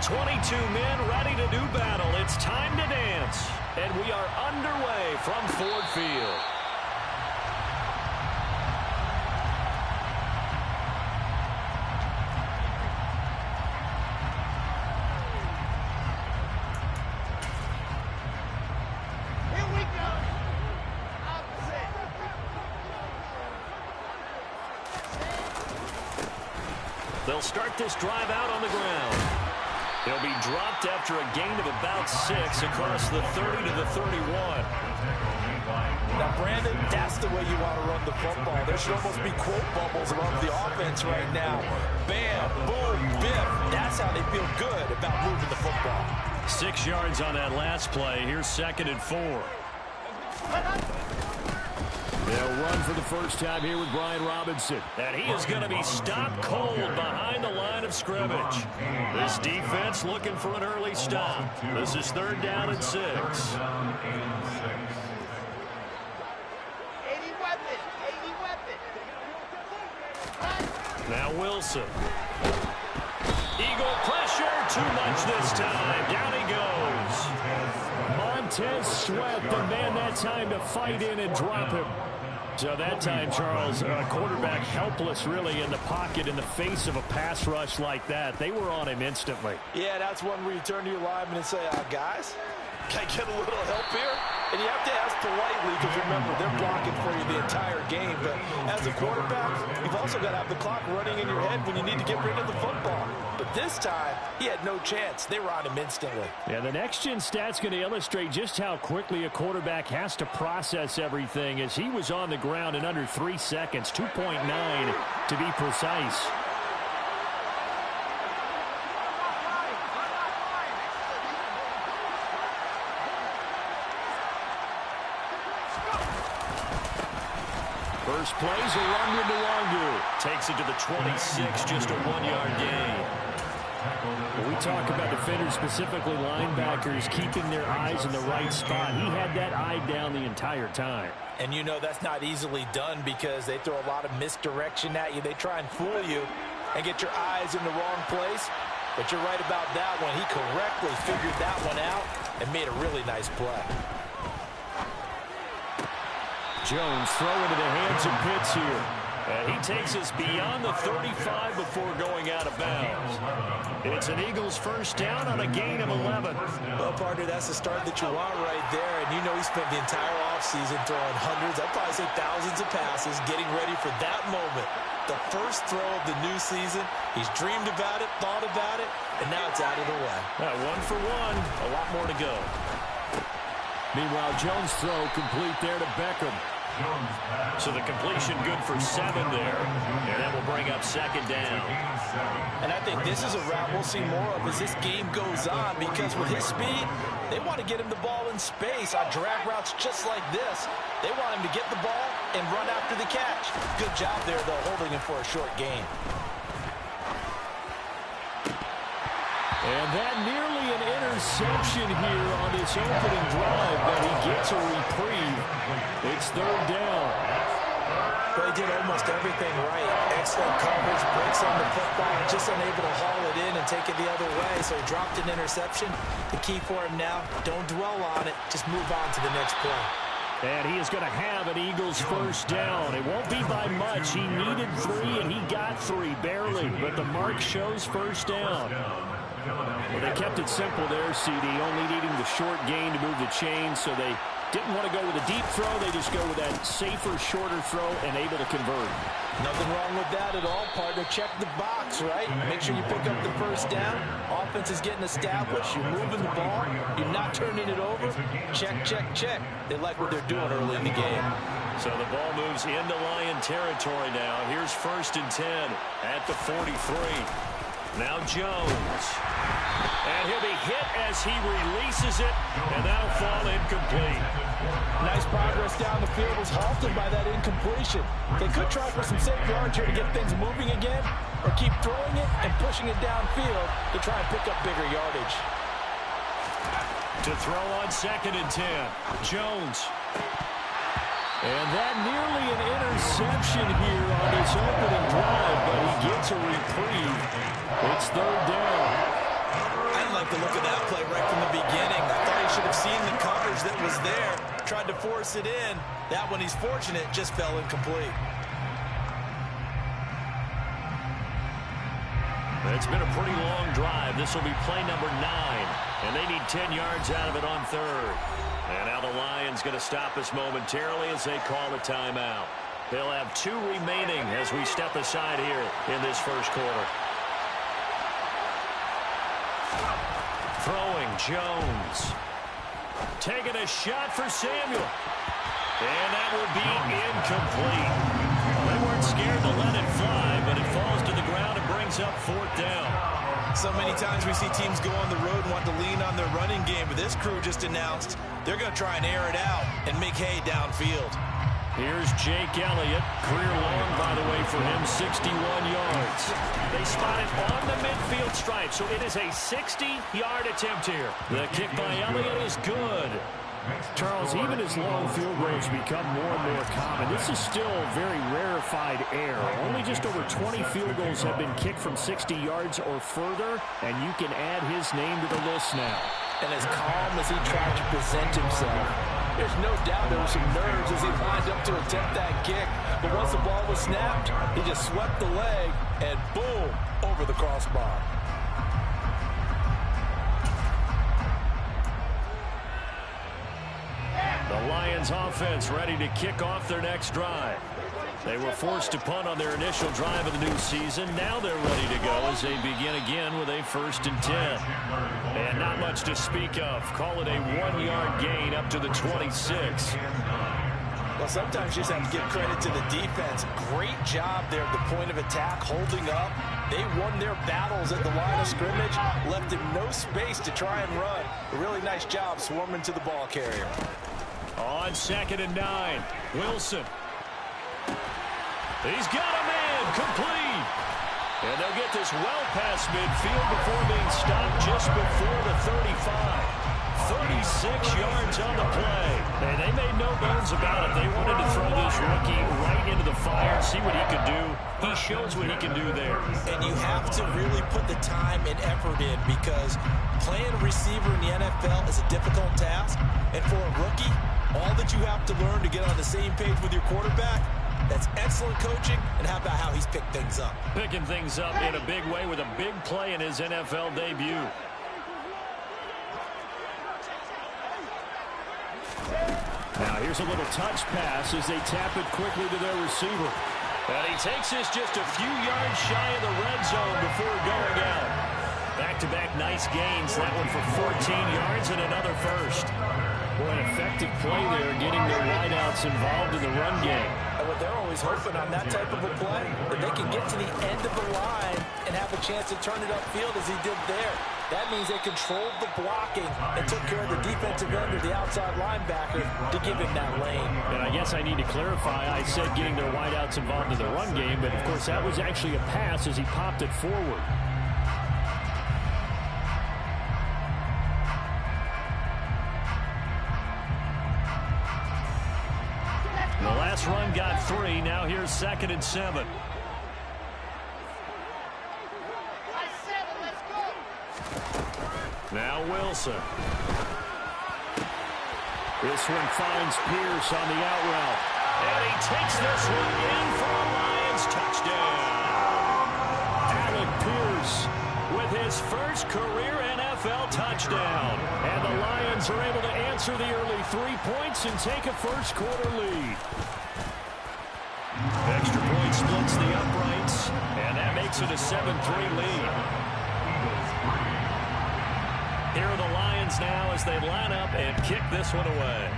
22 men ready to do battle. It's time to dance. And we are underway from Ford Field. They'll start this drive out on the ground. He'll be dropped after a gain of about 6 across the 30 to the 31. Now, Brandon, that's the way you want to run the football. There should almost be quote bubbles around the offense right now. Bam, boom, biff. That's how they feel good about moving the football. 6 yards on that last play. Here's 2nd and 4. They'll run for the first time here with Brian Robinson. And he is going to be stopped cold behind the line of scrimmage. This defense looking for an early stop. This is 3rd down and 6. Now Wilson. Eagle pressure. Too much this time. Down he goes. Montez Sweat, the man that time to fight in and drop him. So that time, Charles, quarterback helpless really in the pocket in the face of a pass rush like that. They were on him instantly. Yeah, that's one where you turn to your lineman and say, guys, can I get a little help here? And you have to ask politely because, remember, they're blocking for you the entire game. But as a quarterback, you've also got to have the clock running in your head when you need to get rid of the football. But this time, he had no chance. They were on him instantly. Yeah, the next-gen stat's going to illustrate just how quickly a quarterback has to process everything as he was on the ground in under 3 seconds, 2.9 to be precise. First plays a run into Longu. Takes it to the 26, just a 1-yard gain. When we talk about defenders, specifically linebackers, keeping their eyes in the right spot, he had that eye down the entire time. And you know that's not easily done because they throw a lot of misdirection at you. They try and fool you and get your eyes in the wrong place. But you're right about that one. He correctly figured that one out and made a really nice play. Jones throw into the hands of Pitts here. And he takes us beyond the 35 before going out of bounds. It's an Eagles first down on a gain of 11. Well, partner, that's the start that you want right there. And you know he spent the entire offseason throwing hundreds, I'd probably say thousands of passes, getting ready for that moment. The first throw of the new season. He's dreamed about it, thought about it, and now it's out of the way. 1 for 1, a lot more to go. Meanwhile, Jones' throw complete there to Beckham. So the completion good for 7 there. And that will bring up 2nd down. And I think this is a route we'll see more of as this game goes on because with his speed, they want to get him the ball in space on drag routes just like this. They want him to get the ball and run after the catch. Good job there, though, holding him for a short gain. And that nearly an interception here on this opening drive, but he gets a reprieve. It's 3rd down. But he did almost everything right. Excellent coverage, breaks on the football, just unable to haul it in and take it the other way. So he dropped an interception. The key for him now, don't dwell on it. Just move on to the next play. And he is going to have an Eagles first down. It won't be by much. He needed 3, and he got 3, barely. But the mark shows first down. Well, they kept it simple there, CD, only needing the short gain to move the chain, so they didn't want to go with a deep throw. They just go with that safer, shorter throw and able to convert. Nothing wrong with that at all, partner. Check the box, right? Make sure you pick up the first down. Offense is getting established. You're moving the ball. You're not turning it over. Check, check, check. They like what they're doing early in the game. So the ball moves into Lion territory now. Here's 1st and 10 at the 43. Now Jones. And he'll be hit as he releases it, and that'll fall incomplete. Nice progress down the field was halted by that incompletion. They could try for some safe yards here to get things moving again, or keep throwing it and pushing it downfield to try and pick up bigger yardage. To throw on 2nd and 10. Jones. And that nearly an interception here on his opening drive, but he gets a reprieve. It's 3rd down. I like the look of that play right from the beginning. I thought he should have seen the coverage that was there, tried to force it in. That one, he's fortunate, just fell incomplete. It's been a pretty long drive. This will be play number 9, and they need 10 yards out of it on third. And now the Lions going to stop us momentarily as they call a timeout. They'll have 2 remaining as we step aside here in this first quarter. Throwing, Jones. Taking a shot for Samuel. And that will be incomplete. They weren't scared to let it fly, but it falls to the ground and brings up 4th down. So many times we see teams go on the road and want to lean on their running game, but this crew just announced they're going to try and air it out and make hay downfield. Here's Jake Elliott. Career long, by the way, for him, 61 yards. They spot it on the midfield stripe, so it is a 60-yard attempt here. The kick by Elliott is good. Charles, even as long field goals become more and more common, this is still very rarefied air. Only just over 20 field goals have been kicked from 60 yards or further, and you can add his name to the list now. And as calm as he tried to present himself, there's no doubt there were some nerves as he lined up to attempt that kick. But once the ball was snapped, he just swept the leg and boom, over the crossbar. The Lions offense ready to kick off their next drive. They were forced to punt on their initial drive of the new season. Now they're ready to go as they begin again with a 1st and 10. And not much to speak of. Call it a 1-yard gain up to the 26. Well, sometimes you just have to give credit to the defense. Great job there at the point of attack, holding up. They won their battles at the line of scrimmage, left him no space to try and run. A really nice job swarming to the ball carrier. On 2nd and 9, Wilson. He's got a man, complete. And they'll get this well past midfield before being stopped just before the 35. 36 yards on the play. And they made no bones about it. They wanted to throw this rookie right into the fire, see what he could do. He shows what he can do there. And you have to really put the time and effort in, because playing receiver in the NFL is a difficult task. And for a rookie, all that you have to learn to get on the same page with your quarterback, that's excellent coaching. And how about how he's picked things up? Picking things up in a big way with a big play in his NFL debut. Now here's a little touch pass as they tap it quickly to their receiver. And he takes this just a few yards shy of the red zone before going out. Back-to-back nice gains. That one for 14 yards and another 1st. Boy, an effective play there, getting their wideouts involved in the run game. And what they're always hoping on that type of a play, that they can get to the end of the line and have a chance to turn it upfield as he did there. That means they controlled the blocking and took care of the defensive end or the outside linebacker to give him that lane. And I guess I need to clarify, I said getting their wideouts involved in the run game, but of course that was actually a pass as he popped it forward. The last run got 3. Now here's 2nd and 7. Now Wilson. This one finds Pierce on the out route. And he takes this one in for a Lions touchdown. Alec Pierce with his first career NFL touchdown. And the Lions are able to answer the early 3 points and take a first quarter lead. Extra point splits the uprights, and that makes it a 7-3 lead. Here are the Lions now as they line up and kick this one away.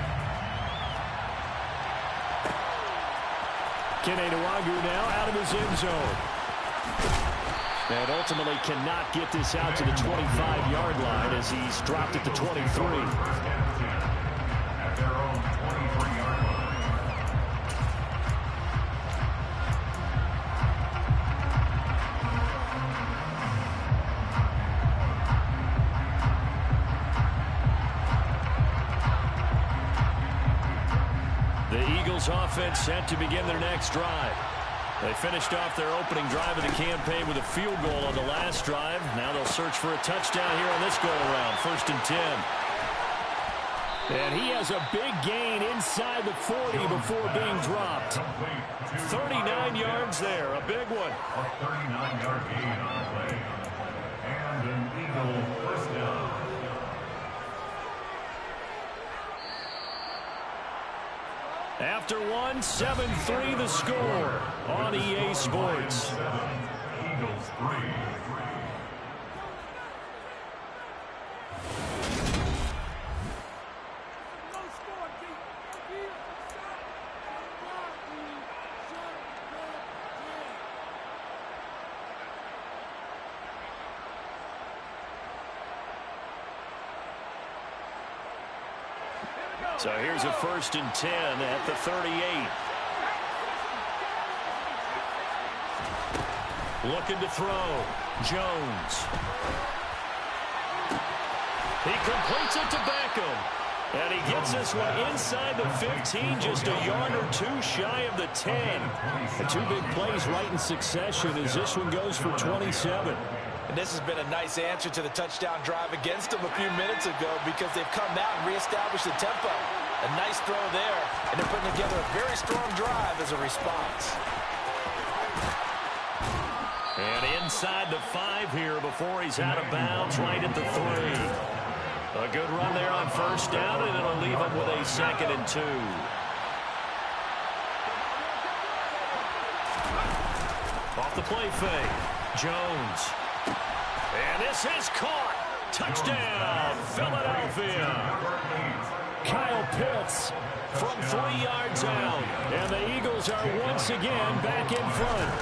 Kene Nwangwu now out of his end zone. And ultimately cannot get this out to the 25-yard line as he's dropped it to 23. Offense set to begin their next drive. They finished off their opening drive of the campaign with a field goal on the last drive. Now they'll search for a touchdown here on this go-around. 1st and 10. And he has a big gain inside the 40 before being dropped. 39 yards there, a big one. A 39-yard gain on the play. And an Eagle first down. After one, 7-3 the score on EA Sports. Eagles 3. So here's a 1st and 10 at the 38. Looking to throw. Jones. He completes it to Beckham. And he gets this one inside the 15, just a yard or two shy of the 10. The two big plays right in succession as this one goes for 27. And this has been a nice answer to the touchdown drive against them a few minutes ago because they've come out and reestablished the tempo. A nice throw there, and they're putting together a very strong drive as a response. And inside the 5 here before he's out of bounds right at the 3. A good run there on 1st down, and it'll leave him with a 2nd and 2. Off the play fake. Jones. And this is caught. Touchdown, Philadelphia. Kyle Pitts from 3 yards out. And the Eagles are once again back in front.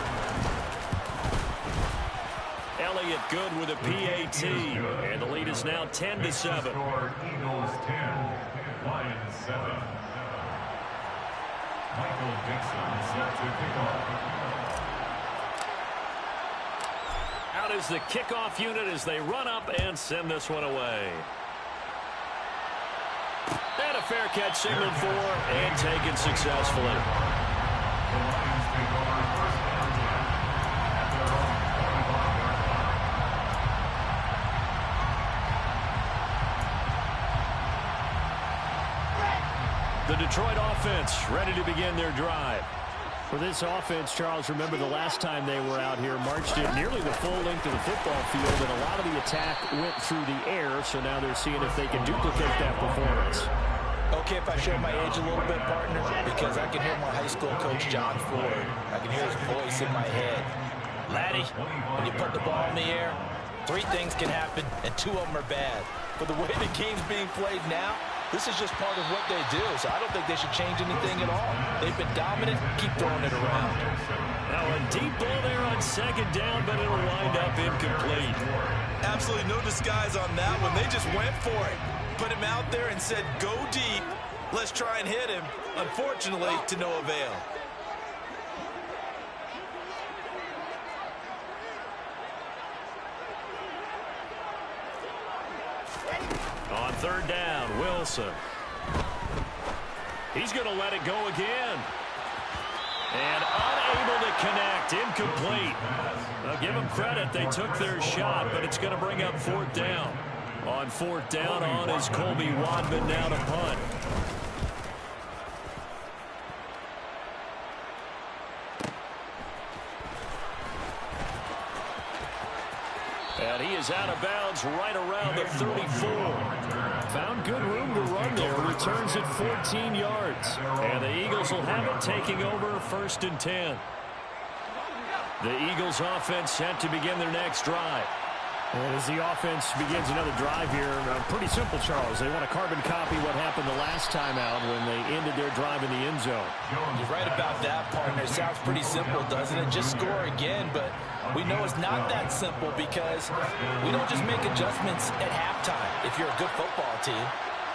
Elliott good with a PAT. And the lead is now 10-7. Eagles 10, Lions 7. Michael Dixon set to kick off. Out is the kickoff unit as they run up and send this one away. And a fair catch signaled for and taken successfully. The Lions take over 1st and 10 at their own 25-yard line. The Detroit offense ready to begin their drive. For this offense, Charles, remember the last time they were out here, marched it nearly the full length of the football field, and a lot of the attack went through the air, so now they're seeing if they can duplicate that performance. Okay, if I show my age a little bit, partner, because I can hear my high school coach, John Ford. I can hear his voice in my head. Laddie, when you put the ball in the air, 3 things can happen, and 2 of them are bad. For the way the game's being played now, this is just part of what they do, so I don't think they should change anything at all. They've been dominant. Keep throwing it around. Now a deep ball there on 2nd down, but it'll wind up incomplete. Absolutely no disguise on that one. They just went for it. Put him out there and said, go deep. Let's try and hit him. Unfortunately, to no avail. On 3rd down, Wilson. He's going to let it go again. And unable to connect, incomplete. I'll give them credit, they took their shot, but it's going to bring up 4th down. On 4th down on is Colby Wadman now to punt. And he is out of bounds right around the 34. Found good room to run there. Returns it 14 yards. And the Eagles will have it, taking over 1st and 10. The Eagles offense set to begin their next drive. And as the offense begins another drive here, pretty simple, Charles. They want to carbon copy what happened the last time out when they ended their drive in the end zone. You're right about that, partner. Sounds pretty simple, doesn't it? Just score again, but we know it's not that simple because we don't just make adjustments at halftime if you're a good football team.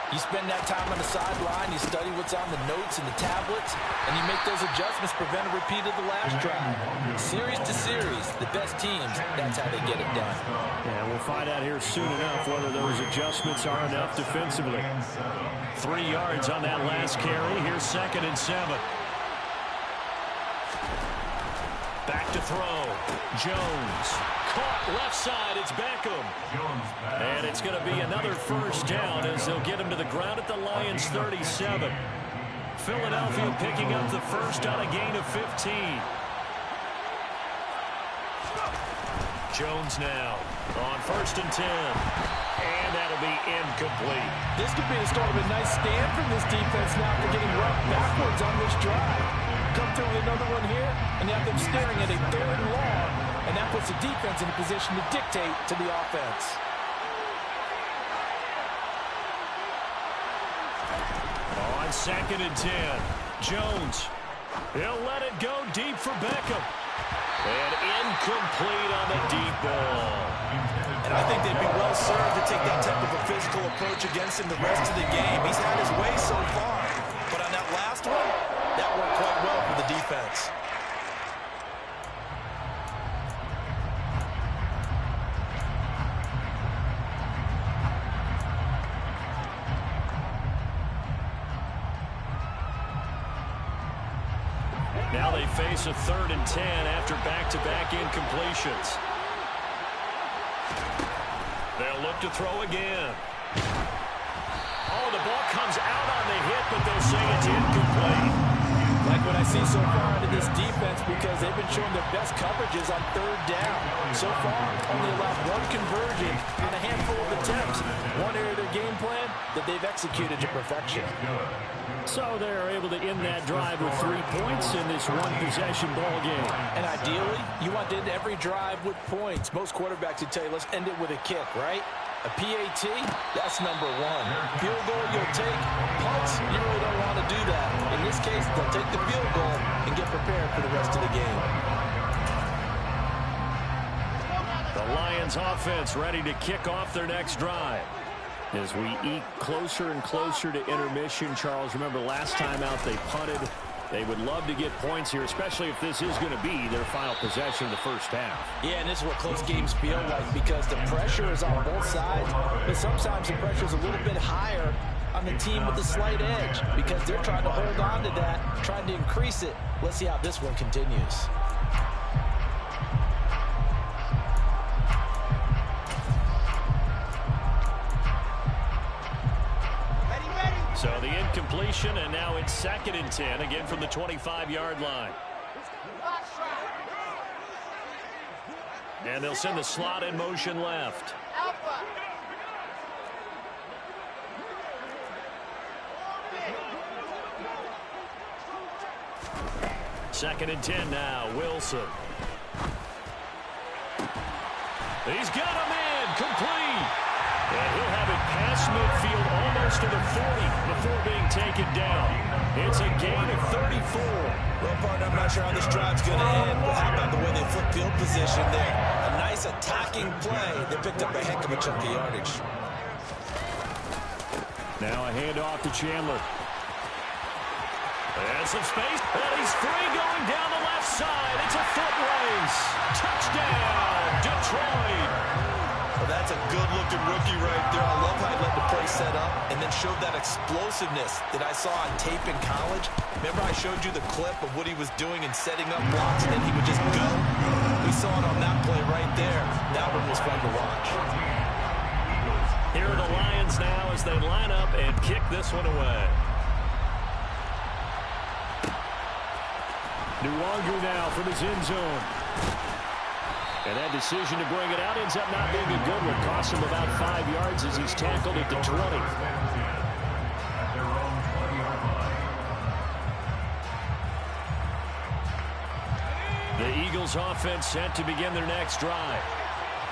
You spend that time on the sideline, you study what's on the notes and the tablets, and you make those adjustments, prevent a repeat of the last drive. Series to series, the best teams, that's how they get it done. Yeah, we'll find out here soon enough whether those adjustments are enough defensively. 3 yards on that last carry. Here's 2nd and 7. to throw. Jones. Caught left side. It's Beckham. And it's going to be another first down as they'll get him to the ground at the Lions' 37. Philadelphia picking up the first on a gain of 15. Jones now on 1st and 10. And that'll be incomplete. This could be the start of a nice stand from this defense now for getting roughed backwards on this drive. Come through with another one here, and they have them staring at a 3rd and long, and that puts the defense in a position to dictate to the offense. On 2nd and 10, Jones. He'll let it go deep for Beckham. And incomplete on the deep ball. And I think they'd be well served to take that type of a physical approach against him the rest of the game. He's had his way so far. But on that last one, that worked quite well for the defense. Now they face a 3rd and 10 after back-to-back incompletions. They'll look to throw again. Oh, the ball comes out on the hit, but they'll say it's incomplete. Like what I see so far out of this defense, because they've been showing their best coverages on 3rd down. So far, only allowed 1 conversion on a handful of attempts. One area of their game plan that they've executed to perfection. So they're able to end that drive with 3 points in this one-possession ball game. And ideally, you want to end every drive with points. Most quarterbacks would tell you, let's end it with a kick, right? A PAT, that's number 1. Field goal, you'll take. Punts, you really don't want to do that. In this case, they'll take the field goal and get prepared for the rest of the game. The Lions offense ready to kick off their next drive. As we eke closer and closer to intermission, Charles, remember last time out they punted. They would love to get points here, especially if this is going to be their final possession of the first half. Yeah, and this is what close games feel like because the pressure is on both sides, but sometimes the pressure is a little bit higher on the team with the slight edge because they're trying to hold on to that, trying to increase it. Let's see how this one continues. So the incompletion, and now it's 2nd and 10, again from the 25-yard line. And they'll send the slot in motion left. Second and 10 now, Wilson. He's got him in, complete. And he'll have it past midfield almost to the 40 before being taken down. It's a gain of 34. Well, partner, I'm not sure how this drive's going to end, but how about the way they flip field position there? A nice attacking play. They picked up a heck of a chunk of yardage. Now a handoff to Chandler. And some space, and he's free going down the left side. It's a foot race. Touchdown, Detroit. Well, that's a good-looking rookie right there. I love how he let the play set up and then showed that explosiveness that I saw on tape in college. Remember I showed you the clip of what he was doing and setting up blocks, and then he would just go? We saw it on that play right there. That one was fun to watch. Here are the Lions now as they line up and kick this one away. Nwangu now from his end zone. And that decision to bring it out ends up not being a good one. Costs him about 5 yards as he's tackled at the 20. The Eagles offense set to begin their next drive.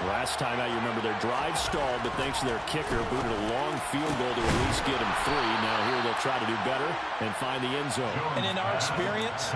Last time out, you remember their drive stalled, but thanks to their kicker, booted a long field goal to at least get him 3. Now here they'll try to do better and find the end zone. And in our experience,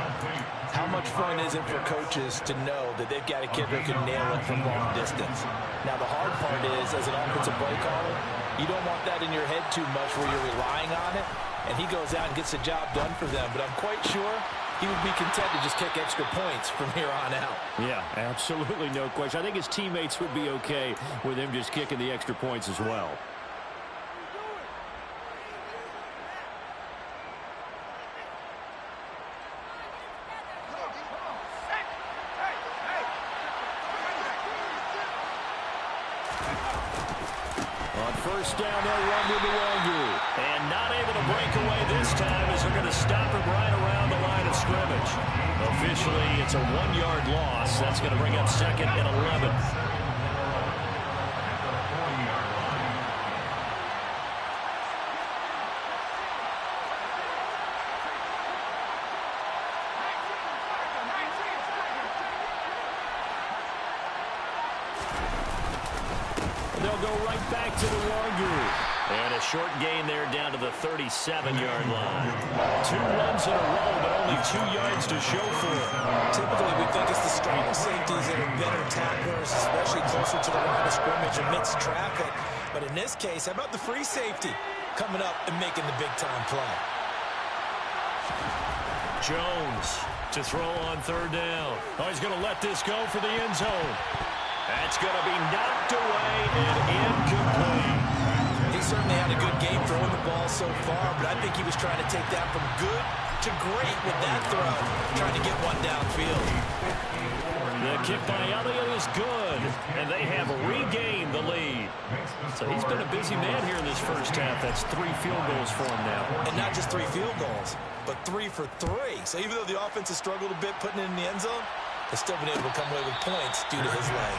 how much fun is it for coaches to know that they've got a kicker who can nail it from long distance? Now the hard part is, as an offensive play caller, you don't want that in your head too much where you're relying on it, and he goes out and gets the job done for them. But I'm quite sure he would be content to just kick extra points from here on out. Yeah, absolutely no question. I think his teammates would be okay with him just kicking the extra points as well. first down, they'll run with the Longu. And not able to break away this time as they're going to stop him right around the line of scrimmage. Officially, it's a 1-yard loss. That's going to bring up 2nd and 11. They'll go right back to the Longu. And a short gain there down to the 37-yard line. 2 runs in a row, but only 2 yards to show for it. Typically, we think it's the strong safeties that are better tacklers, especially closer to the line of scrimmage amidst traffic. But in this case, how about the free safety coming up and making the big-time play? Jones to throw on 3rd down. Oh, he's going to let this go for the end zone. That's going to be knocked away and incomplete. He certainly had a good game throwing the ball so far, but I think he was trying to take that from good to great with that throw, trying to get one downfield. The kick by Elliott is good, and they have regained the lead. So he's been a busy man here in this first half. That's 3 field goals for him now. And not just 3 field goals, but 3 for 3. So even though the offense has struggled a bit putting it in the end zone, they've still been able to come away with points due to his leg.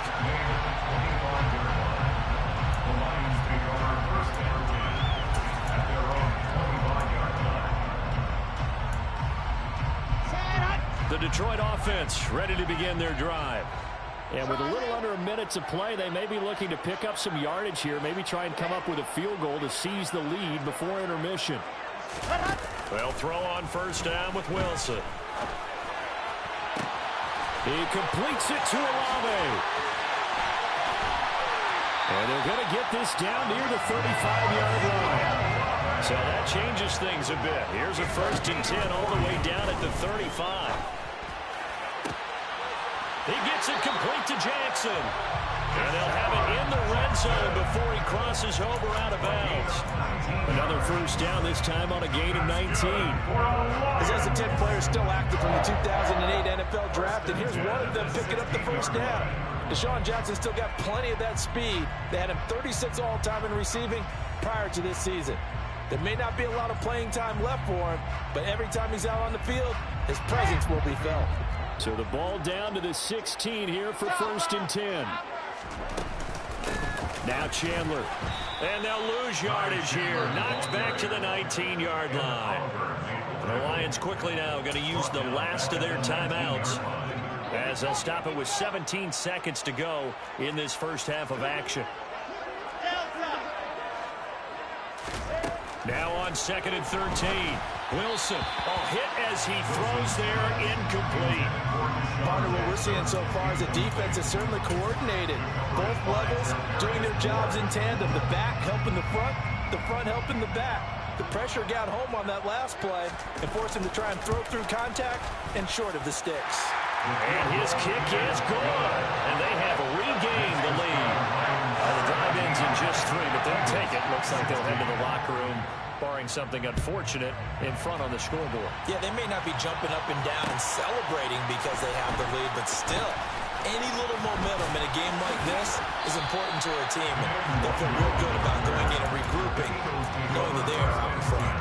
The Detroit offense ready to begin their drive. And with a little under a minute to play, they may be looking to pick up some yardage here, maybe try and come up with a field goal to seize the lead before intermission. They'll throw on 1st down with Wilson. He completes it to Olave. And they're going to get this down near the 35-yard line. So that changes things a bit. Here's a 1st and 10 all the way down at the 35. He gets it complete to Jackson. And they'll have it in the red zone before he crosses over out of bounds. Another 1st down, this time on a gain of 19. As a 10 players still active from the 2008 NFL Draft, and here's one of them picking up the 1st down. Deshaun Jackson still got plenty of that speed. They had him 36 all-time in receiving prior to this season. There may not be a lot of playing time left for him, but every time he's out on the field, his presence will be felt. So the ball down to the 16 here for 1st and 10. Now Chandler. And they'll lose yardage here. Knocked back to the 19-yard line. The Lions quickly now going to use the last of their timeouts, as they'll stop it with 17 seconds to go in this first half of action. Now on 2nd and 13. Wilson, hit as he throws there, incomplete. Part of what we're seeing so far is the defense is certainly coordinated. Both levels doing their jobs in tandem. The back helping the front helping the back. The pressure got home on that last play and forced him to try and throw through contact and short of the sticks. And his kick is good. And they have regained the lead. The drive ends in just 3, but they'll take it. Looks like they'll head to the locker room, barring something unfortunate in front on the scoreboard. Yeah, they may not be jumping up and down and celebrating because they have the lead, but still, any little momentum in a game like this is important to a team. And they'll feel real good about going in and regrouping, knowing that they are out in front.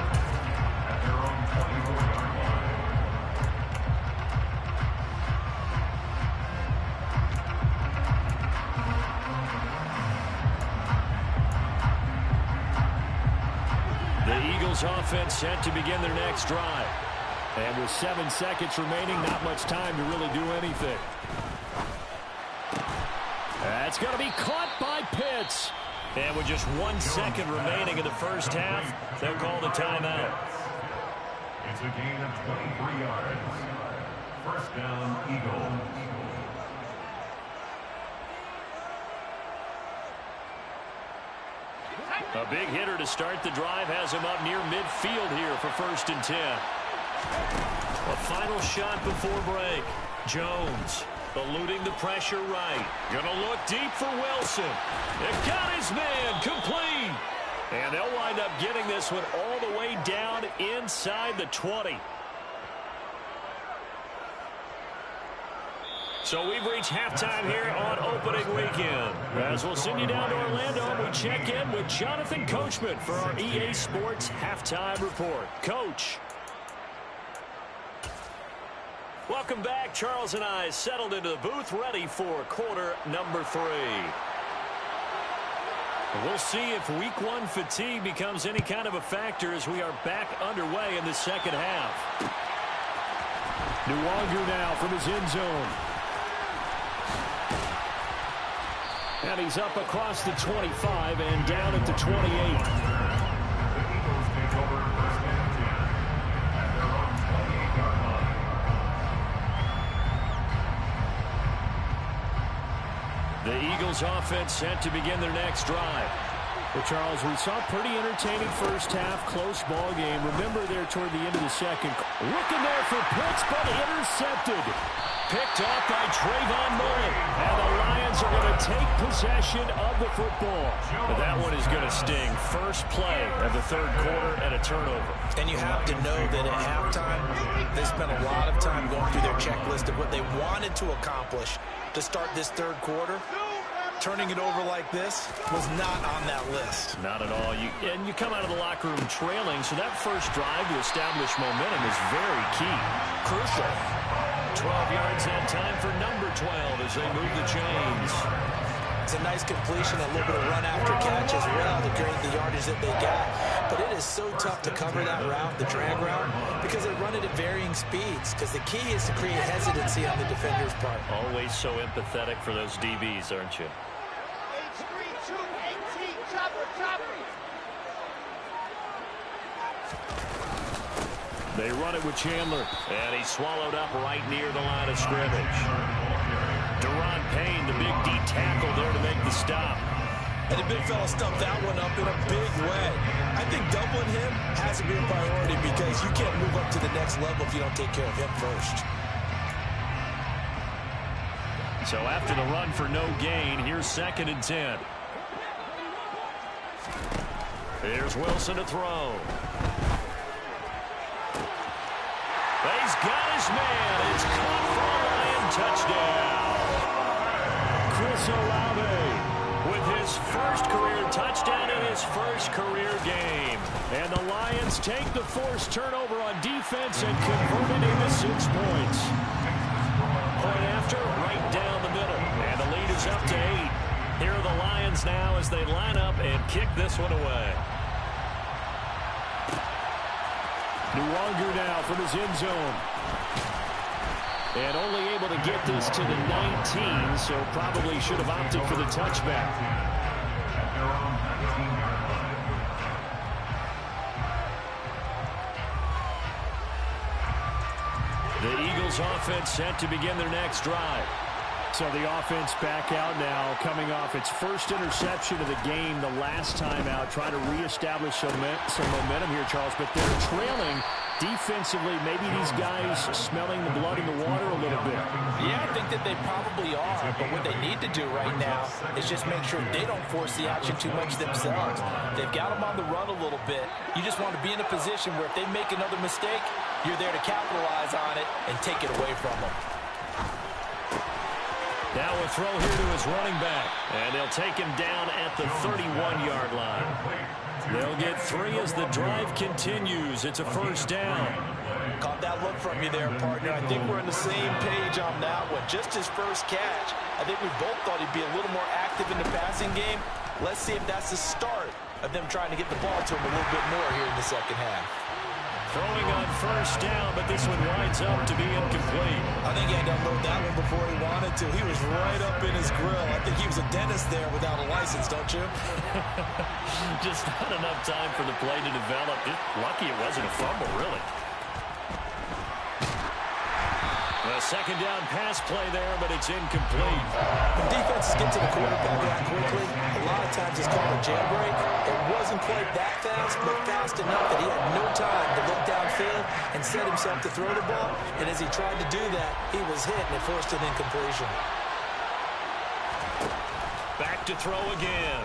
The Eagles offense set to begin their next drive. And with 7 seconds remaining, not much time to really do anything. That's going to be caught by Pitts. And with just 1 second remaining in the first half, they'll call the timeout. It's a gain of 23 yards. 1st down, Eagles. A big hitter to start the drive has him up near midfield here for 1st and 10. A final shot before break. Jones eluding the pressure right. Gonna look deep for Wilson. They've got his man complete. And they'll wind up getting this one all the way down inside the 20. So we've reached halftime here on opening weekend. As we'll send you down to Orlando, and we check in with Jonathan Coachman for our EA Sports Halftime Report. Coach. Welcome back. Charles and I settled into the booth, ready for quarter number 3. We'll see if week 1 fatigue becomes any kind of a factor as we are back underway in the second half. Nwanger now from his end zone. And he's up across the 25 and down at the 28. The Eagles offense set to begin their next drive. Well, Charles, we saw a pretty entertaining first half, close ball game. Remember there toward the end of the second. Looking there for Pitts, but intercepted. Picked up by Trayvon Mullen. And the Lions are going to take possession of the football. But that one is going to sting. First play of the third quarter and a turnover. And you have to know that at halftime, they spent a lot of time going through their checklist of what they wanted to accomplish to start this third quarter. Turning it over like this was not on that list. Not at all. And you come out of the locker room trailing, so that first drive to establish momentum is very key. Crucial. 12 yards that time for number 12 as they move the chains. It's a nice completion, a little bit of run after catch as well to create the yardage that they got. But it is so tough to cover that route, the drag route, because they run it at varying speeds. Because the key is to create hesitancy on the defender's part. Always so empathetic for those DBs, aren't you? They run it with Chandler, and he's swallowed up right near the line of scrimmage. Deron Payne, the big D tackle there to make the stop. And the big fella stumped that one up in a big way. I think doubling him has to be a priority because you can't move up to the next level if you don't take care of him first. So after the run for no gain, here's 2nd and 10. Here's Wilson to throw. He's got his man. It's caught for a Lion touchdown. Chris Olave with his first career touchdown in his first career game. And the Lions take the forced turnover on defense and convert it into 6 points. Point after, right down the middle. And the lead is up to 8. Here are the Lions now as they line up and kick this one away. Nwanger now from his end zone. And only able to get this to the 19, so probably should have opted for the touchback. The Eagles offense set to begin their next drive. So the offense back out now, coming off its first interception of the game the last time out, trying to reestablish some momentum here, Charles, but they're trailing defensively. Maybe these guys smelling the blood in the water a little bit. Yeah, I think that they probably are, but what they need to do right now is just make sure they don't force the action too much themselves. They've got them on the run a little bit. You just want to be in a position where if they make another mistake, you're there to capitalize on it and take it away from them. Now a throw here to his running back, and they'll take him down at the 31-yard line. They'll get 3 as the drive continues. It's a first down. Caught that look from you there, partner. I think we're on the same page on that one. Just his first catch. I think we both thought he'd be a little more active in the passing game. Let's see if that's the start of them trying to get the ball to him a little bit more here in the second half. Throwing on first down, but this one winds up to be incomplete. I think he had to unload that one before he wanted to. He was right up in his grill. I think he was a dentist there without a license, don't you? Just not enough time for the play to develop. Just lucky it wasn't a fumble, really. A second down pass play there, but it's incomplete. When defenses get to the quarterback that quickly, a lot of times it's called a jailbreak. It wasn't quite that fast, but fast enough that he had no time to look downfield and set himself to throw the ball. And as he tried to do that, he was hit and it forced an incompletion. Back to throw again.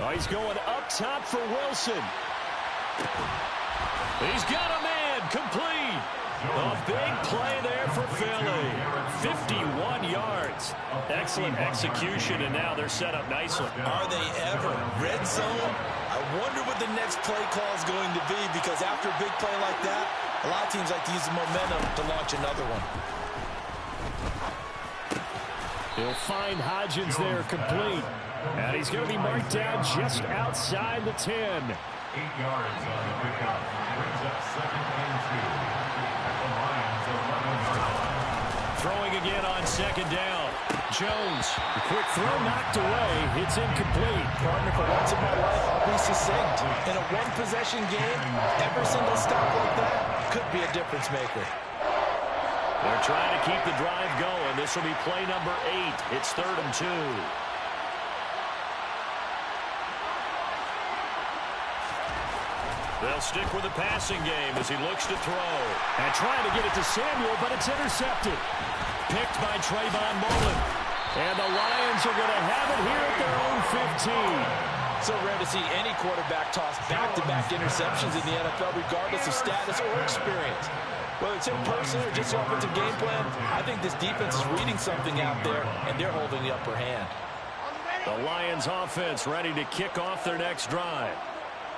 Oh, he's going up top for Wilson. He's got a man, complete. A big play there for Philly. 51 yards. Excellent execution, and now they're set up nicely. Are they ever? Red zone? I wonder what the next play call is going to be, because after a big play like that, a lot of teams like to use the momentum to launch another one. He'll find Hodgins there complete. And he's going to be marked down just outside the 10. 8 yards on the pickup. Brings up 2nd and 2. At the Lions' 11-yard line. Throwing again on 2nd down. Jones, the quick throw knocked away. It's incomplete. Partner, for once in my life, I'll be succinct. In a one-possession game, every single stop like that could be a difference maker. They're trying to keep the drive going. This will be play number 8. It's 3rd and 2. They'll stick with the passing game as he looks to throw. And trying to get it to Samuel, but it's intercepted. Picked by Trayvon Mullen. And the Lions are going to have it here at their own 15. So rare to see any quarterback toss back-to-back interceptions in the NFL, regardless of status or experience. Whether it's in person or just the offensive game plan, I think this defense is reading something out there, and they're holding the upper hand. The Lions offense ready to kick off their next drive.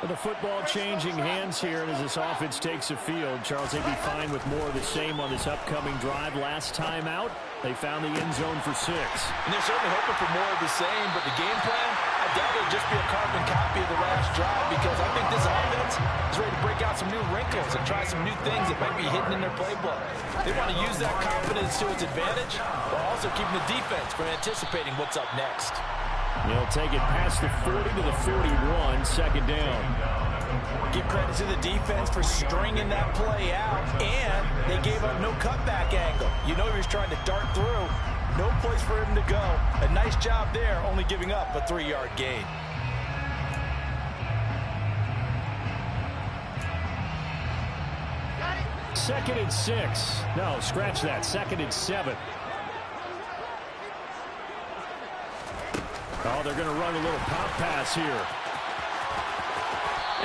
With the football changing hands here, and as this offense takes the field, Charles, they'd be fine with more of the same on this upcoming drive. Last time out, they found the end zone for 6. And they're certainly hoping for more of the same, but the game plan, I doubt it'll just be a carbon copy of the last drive, because I think this offense is ready to break out some new wrinkles and try some new things that might be hidden in their playbook. They want to use that confidence to its advantage, while also keeping the defense from anticipating what's up next. They'll take it past the 40 to the 41, 2nd down. Give credit to the defense for stringing that play out, and they gave up no cutback angle. You know he was trying to dart through. No place for him to go. A nice job there, only giving up a 3-yard gain. Second and 6. No, scratch that. 2nd and 7. Oh, they're going to run a little pop pass here.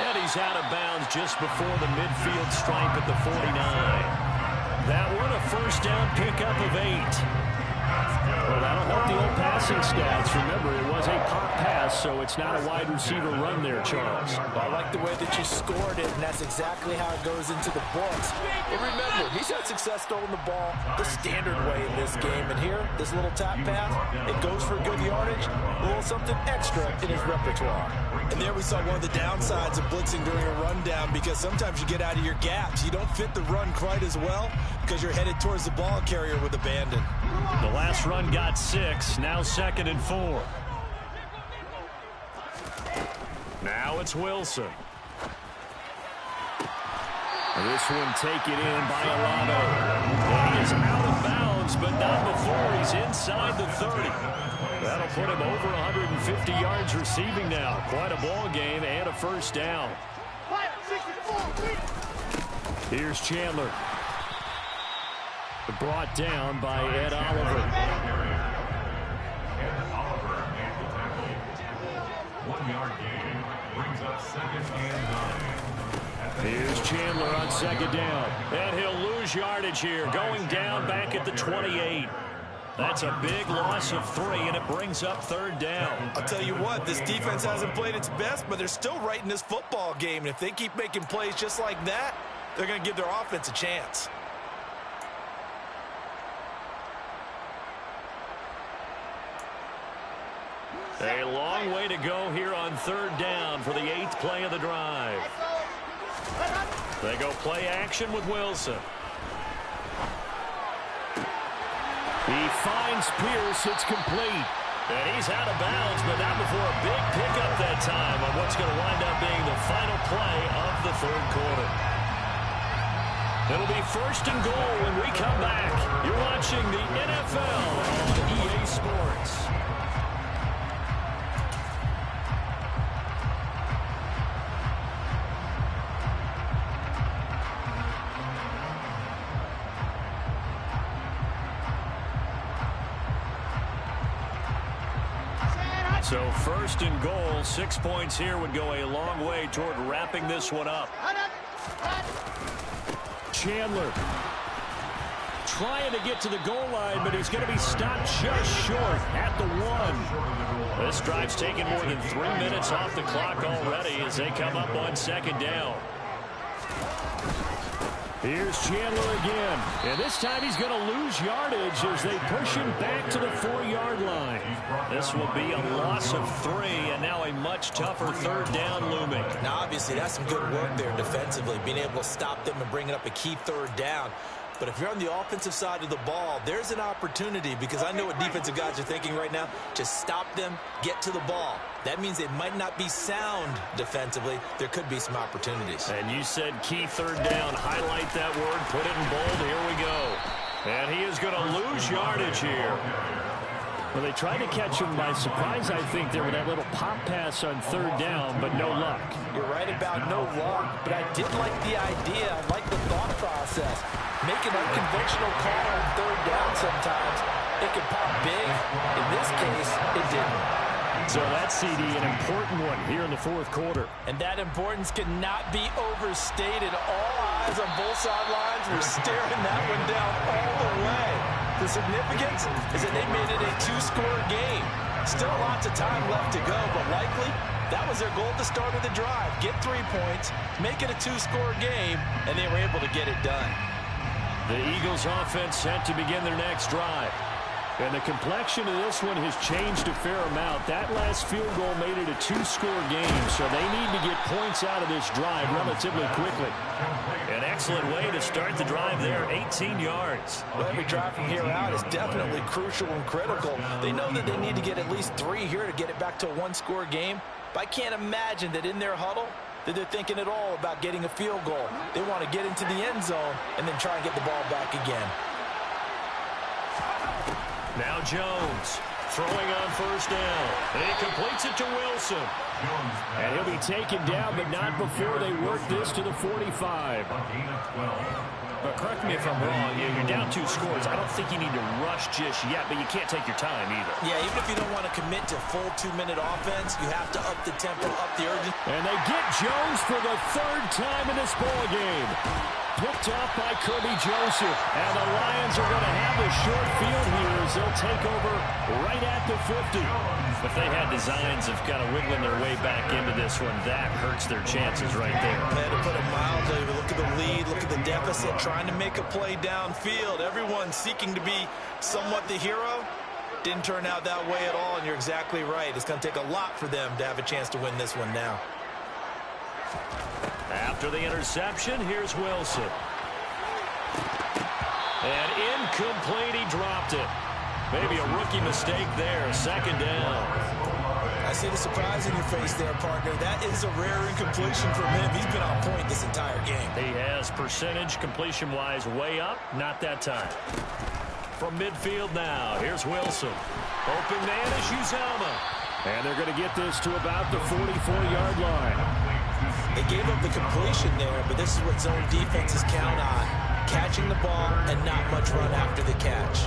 And he's out of bounds just before the midfield stripe at the 49. That one a first down pickup of 8. Well, that'll help the old passing stats. Remember, it was a pop pass, so it's not a wide receiver run there, Charles. Well, I like the way that you scored it, and that's exactly how it goes into the books. But remember, he's had success throwing the ball the standard way in this game. And here, this little tap pass, it goes for good yardage, a little something extra in his repertoire. And there we saw one of the downsides of blitzing during a rundown, because sometimes you get out of your gaps. You don't fit the run quite as well because you're headed towards the ball carrier with abandon. The last run got 6, now 2nd and 4. Now it's Wilson. This one taken in by Alano. And he is out of bounds, but not before he's inside the 30. That'll put him over 150 yards receiving now. Quite a ball game and a first down. Here's Chandler. Brought down by Ed Oliver. Ed Oliver made the tackle. 1-yard gain. Brings up 2nd and 9. Here's Chandler on 2nd down. And he'll lose yardage here. Going down back at the 28. That's a big loss of 3, and it brings up 3rd down. I'll tell you what, this defense hasn't played its best, but they're still right in this football game. And if they keep making plays just like that, they're going to give their offense a chance. A long way to go here on 3rd down for the 8th play of the drive. They go play action with Wilson. He finds Pierce. It's complete. And he's out of bounds, but not before a big pickup that time on what's going to wind up being the final play of the 3rd quarter. It'll be 1st and goal when we come back. You're watching the NFL on EA Sports. So 1st and goal, 6 points here would go a long way toward wrapping this one up. Chandler trying to get to the goal line, but he's going to be stopped just short at the 1. This drive's taken more than 3 minutes off the clock already as they come up on second down. Here's Chandler again, and this time he's going to lose yardage as they push him back to the 4-yard line. This will be a loss of 3, and now a much tougher third down looming. Now, obviously, that's some good work there defensively, being able to stop them and bringing up a key third down. But if you're on the offensive side of the ball, there's an opportunity, because I know what defensive guys are thinking right now. Just stop them, get to the ball. That means they might not be sound defensively. There could be some opportunities. And you said key third down. Highlight that word. Put it in bold. Here we go. And he is going to lose yardage here. Well, they tried to catch him by surprise, I think, there with that little pop pass on third down, but no luck. You're right about no luck, but I did like the idea. I like the thought process. Make an unconventional call on third down sometimes. It can pop big. In this case, it didn't. So that CD, an important one here in the fourth quarter. And that importance cannot be overstated. All eyes on both sidelines were staring that one down all the way. The significance is that they made it a 2-score game. Still lots of time left to go, but likely that was their goal at the start of the drive. Get 3 points, make it a 2-score game, and they were able to get it done. The Eagles offense set to begin their next drive. And the complexion of this one has changed a fair amount. That last field goal made it a 2-score game, so they need to get points out of this drive relatively quickly. An excellent way to start the drive there, 18 yards. Well, every drive from here out is definitely crucial and critical. They know that they need to get at least 3 here to get it back to a 1-score game. But I can't imagine that in their huddle that they're thinking at all about getting a field goal. They want to get into the end zone and then try and get the ball back again. Now Jones throwing on first down. And he completes it to Wilson. And he'll be taken down, but not before they work this to the 45. But correct me if I'm wrong, you're down 2 scores. I don't think you need to rush just yet, but you can't take your time either. Yeah, even if you don't want to commit to full 2-minute offense, you have to up the tempo, up the urgency. And they get Jones for the 3rd time in this ball game. Picked off by Kirby Joseph. And the Lions are going to have a short field here as they'll take over right at the 50. If they had designs of kind of wiggling their way back into this one, that hurts their chances right there. Man, to put it mildly, look at the lead, look at the deficit, trying to make a play downfield. Everyone seeking to be somewhat the hero. Didn't turn out that way at all, and you're exactly right. It's going to take a lot for them to have a chance to win this one now. After the interception, here's Wilson. And incomplete, he dropped it. Maybe a rookie mistake there, 2nd down. I see the surprise in your face there, partner. That is a rare incompletion from him. He's been on point this entire game. He has percentage completion-wise way up, not that time. From midfield now, here's Wilson. Open man is Uzama. And they're going to get this to about the 44-yard line. They gave up the completion there, but this is what zone defenses count on. Catching the ball and not much run after the catch.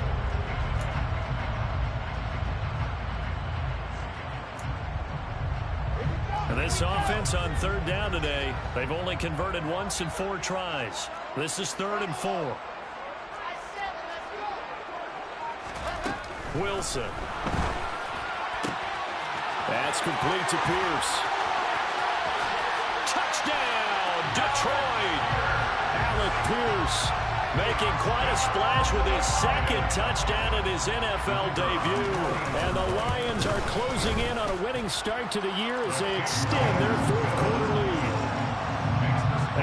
And this offense on 3rd down today, they've only converted once in 4 tries. This is 3rd and 4. Wilson. That's complete to Pierce. Touchdown, Detroit. Alec Pierce making quite a splash with his 2nd touchdown in his NFL debut. And the Lions are closing in on a winning start to the year as they extend their 4th quarter lead.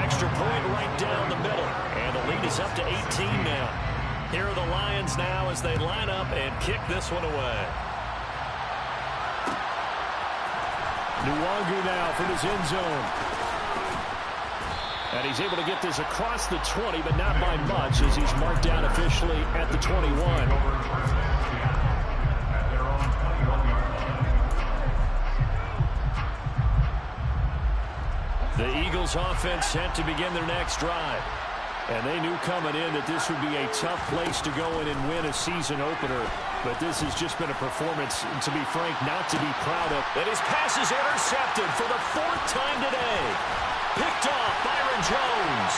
Extra point right down the middle. And the lead is up to 18 now. Here are the Lions now as they line up and kick this one away. Nwangu now from his end zone. And he's able to get this across the 20, but not by much as he's marked down officially at the 21. The Eagles offense set to begin their next drive. And they knew coming in that this would be a tough place to go in and win a season opener. But this has just been a performance, to be frank, not to be proud of. And his pass is intercepted for the 4th time today. Picked off Byron Jones.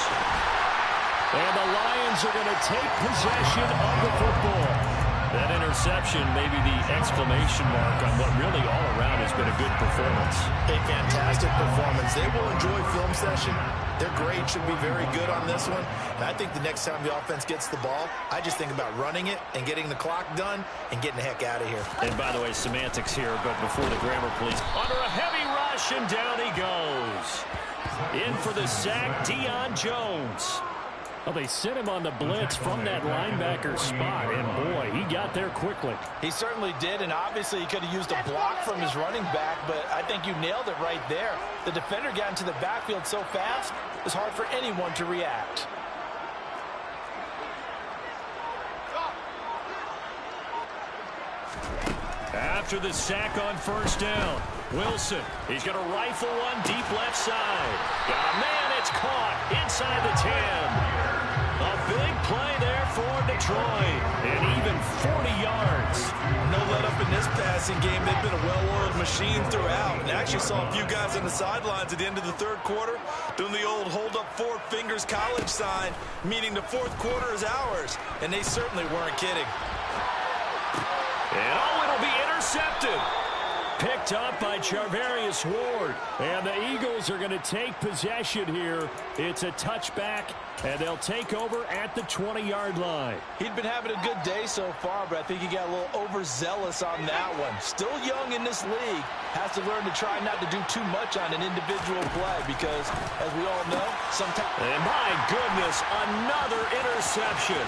And the Lions Eagles are going to take possession of the football. That interception may be the exclamation mark on what really all around has been a good performance. A fantastic performance. They will enjoy film session. Their grade should be very good on this one. And I think the next time the offense gets the ball, I just think about running it and getting the clock done and getting the heck out of here. And by the way, semantics here, but before the grammar, please. Under a heavy rush, and down he goes. In for the sack, Deion Jones. Well, they sent him on the blitz from that linebacker spot, and boy, he got there quickly. He certainly did, and obviously he could have used a block from his running back, but I think you nailed it right there. The defender got into the backfield so fast, it's hard for anyone to react. After the sack on first down, Wilson, he's going to rifle one deep left side. Got a man, it's caught inside the 10. A big play there for Detroit, and even 40 yards. No let up in this passing game. They've been a well-oiled machine throughout. And actually saw a few guys on the sidelines at the end of the third quarter doing the old hold up four fingers college sign, meaning the fourth quarter is ours. And they certainly weren't kidding. And it'll be intercepted. Picked up by Charvarius Ward. And the Eagles are going to take possession here. It's a touchback, and they'll take over at the 20-yard line. He'd been having a good day so far, but I think he got a little overzealous on that one. Still young in this league. Has to learn to try not to do too much on an individual play because, as we all know, sometimes... And my goodness, another interception.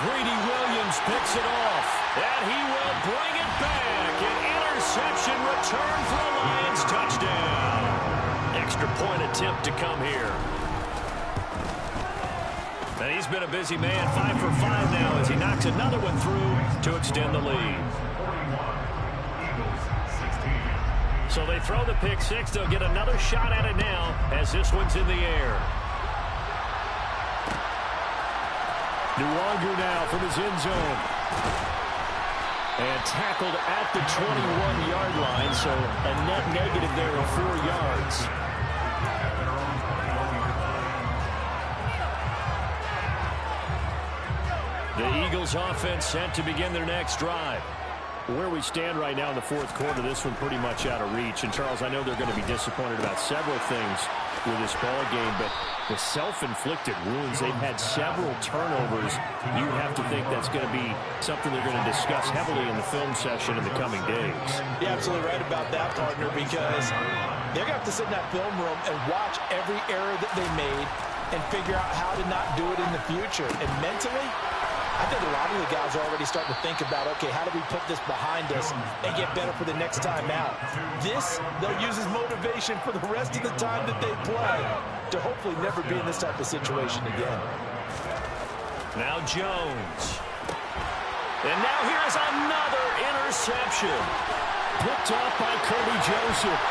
Greedy Williams picks it off, and he will bring it back. An interception return for a Lions touchdown. Extra point attempt to come here. And he's been a busy man, 5 for 5 now as he knocks another one through to extend the lead. So they throw the pick six. They'll get another shot at it now as this one's in the air. Nuwanger now from his end zone. And tackled at the 21-yard line, so a net negative there of 4 yards. The Eagles offense set to begin their next drive. Where we stand right now in the fourth quarter, this one pretty much out of reach. And, Charles, I know they're going to be disappointed about several things with this ball game, but the self-inflicted wounds, they've had several turnovers. You have to think that's going to be something they're going to discuss heavily in the film session in the coming days. You're absolutely right about that, partner, because they're going to have to sit in that film room and watch every error that they made and figure out how to not do it in the future. And mentally, I think a lot of the guys are already starting to think about, okay, how do we put this behind us and get better for the next time out? This, they'll use as motivation for the rest of the time that they play to hopefully never be in this type of situation again. Now Jones. And now here's another interception. Picked up by Kirby Joseph.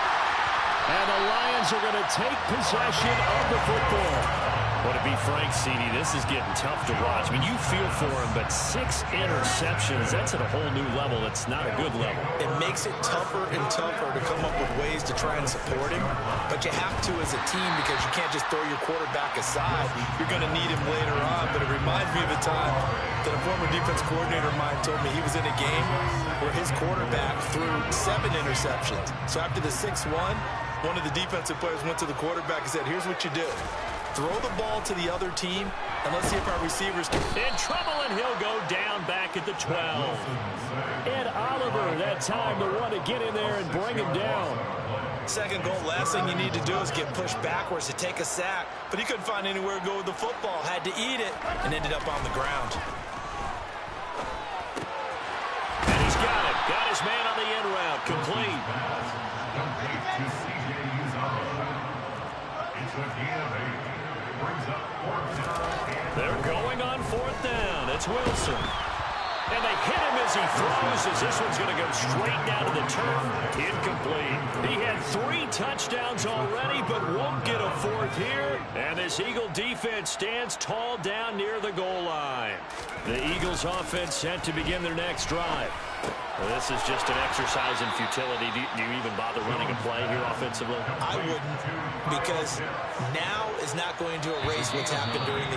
And the Lions are going to take possession of the football. Well, to be frank, CD, this is getting tough to watch. I mean, you feel for him, but 6 interceptions, that's at a whole new level. It's not a good level. It makes it tougher and tougher to come up with ways to try and support him, but you have to as a team because you can't just throw your quarterback aside. You're going to need him later on, but it reminds me of a time that a former defense coordinator of mine told me he was in a game where his quarterback threw 7 interceptions. So after the 6-1, one of the defensive players went to the quarterback and said, here's what you do. Throw the ball to the other team, and let's see if our receivers can... In trouble, and he'll go down back at the 12. Ed Oliver, that time the one to get in there and bring him down. Second goal, last thing you need to do is get pushed backwards to take a sack. But he couldn't find anywhere to go with the football, had to eat it, and ended up on the ground. And he's got it. Got his man on the end route. Complete. They're going on 4th down. It's Wilson. And they hit him as he throws, as this one's going to go straight down to the turf. Incomplete. He had 3 touchdowns already, but won't get a 4th here. And this Eagle defense stands tall down near the goal line. The Eagles offense set to begin their next drive. Well, this is just an exercise in futility. Do you even bother running a play here offensively? I wouldn't, because now is not going to erase what's happened during the